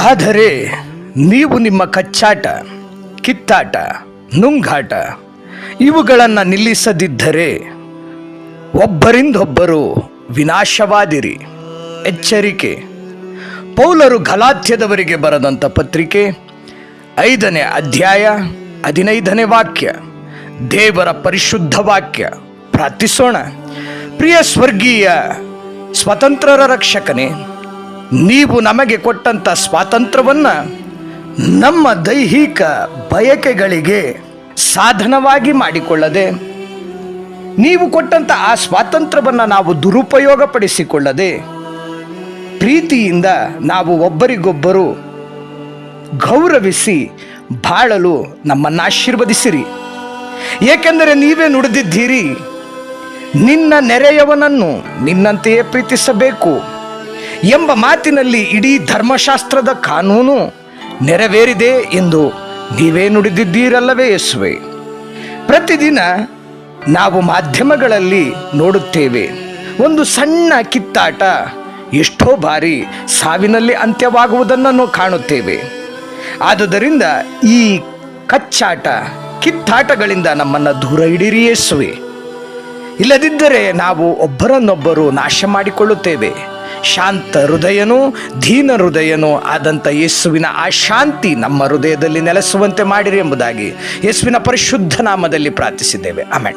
ಆದರೆ ನೀವು ನಿಮ್ಮ ಕಚ್ಚಾಟ, ಕಿತ್ತಾಟ, ನುಂಗಾಟ ಇವುಗಳನ್ನು ನಿಲ್ಲಿಸದಿದ್ದರೆ ಒಬ್ಬರಿಂದೊಬ್ಬರು ವಿನಾಶವಾದಿರಿ. ಎಚ್ಚರಿಕೆ. ಪೌಲರು ಗಲಾತ್ಯದವರಿಗೆ ಬರೆದಂಥ ಪತ್ರಿಕೆ 5ನೇ ಅಧ್ಯಾಯ 15ನೇ ವಾಕ್ಯ. ದೇವರ ಪರಿಶುದ್ಧ ವಾಕ್ಯ. ಪ್ರಾರ್ಥಿಸೋಣ. ಪ್ರಿಯ ಸ್ವರ್ಗೀಯ ಸ್ವತಂತ್ರರ ರಕ್ಷಕನೇ, ನೀವು ನಮಗೆ ಕೊಟ್ಟಂಥ ಸ್ವಾತಂತ್ರ್ಯವನ್ನು ನಮ್ಮ ದೈಹಿಕ ಬಯಕೆಗಳಿಗೆ ಸಾಧನವಾಗಿ ಮಾಡಿಕೊಳ್ಳದೆ, ನೀವು ಕೊಟ್ಟಂಥ ಆ ಸ್ವಾತಂತ್ರ್ಯವನ್ನು ನಾವು ದುರುಪಯೋಗಪಡಿಸಿಕೊಳ್ಳದೆ, ಪ್ರೀತಿಯಿಂದ ನಾವು ಒಬ್ಬರಿಗೊಬ್ಬರು ಗೌರವಿಸಿ ಬಾಳಲು ನಮ್ಮನ್ನು ಆಶೀರ್ವದಿಸಿರಿ. ಏಕೆಂದರೆ ನೀವೇ ನುಡಿದಿದ್ದೀರಿ, ನಿನ್ನ ನೆರೆಯವನನ್ನು ನಿನ್ನಂತೆಯೇ ಪ್ರೀತಿಸಬೇಕು ಎಂಬ ಮಾತಿನಲ್ಲಿ ಇಡೀ ಧರ್ಮಶಾಸ್ತ್ರದ ಕಾನೂನು ನೆರವೇರಿದೆ ಎಂದು ನೀವೇ ನುಡಿದಿದ್ದೀರಲ್ಲವೇ ಯೇಸುವೆ. ಪ್ರತಿದಿನ ನಾವು ಮಾಧ್ಯಮಗಳಲ್ಲಿ ನೋಡುತ್ತೇವೆ, ಒಂದು ಸಣ್ಣ ಕಿತ್ತಾಟ ಎಷ್ಟೋ ಬಾರಿ ಸಾವಿನಲ್ಲಿ ಅಂತ್ಯವಾಗುವುದನ್ನು ಕಾಣುತ್ತೇವೆ. ಆದುದರಿಂದ ಈ ಕಚ್ಚಾಟ, ಕಿತ್ತಾಟಗಳಿಂದ ನಮ್ಮನ್ನು ದೂರ ಇಡಿರಿ ಯೇಸುವೆ. ಇಲ್ಲದಿದ್ದರೆ ನಾವು ಒಬ್ಬರನ್ನೊಬ್ಬರು ನಾಶ ಮಾಡಿಕೊಳ್ಳುತ್ತೇವೆ. ಶಾಂತ ಹೃದಯನೂ ದೀನ ಹೃದಯನೂ ಆದಂಥ ಯೇಸುವಿನ ಆ ಶಾಂತಿ ನಮ್ಮ ಹೃದಯದಲ್ಲಿ ನೆಲೆಸುವಂತೆ ಮಾಡಿರಿ ಎಂಬುದಾಗಿ ಯೇಸುವಿನ ಪರಿಶುದ್ಧ ನಾಮದಲ್ಲಿ ಪ್ರಾರ್ಥಿಸಿದ್ದೇವೆ. ಆಮೆನ್.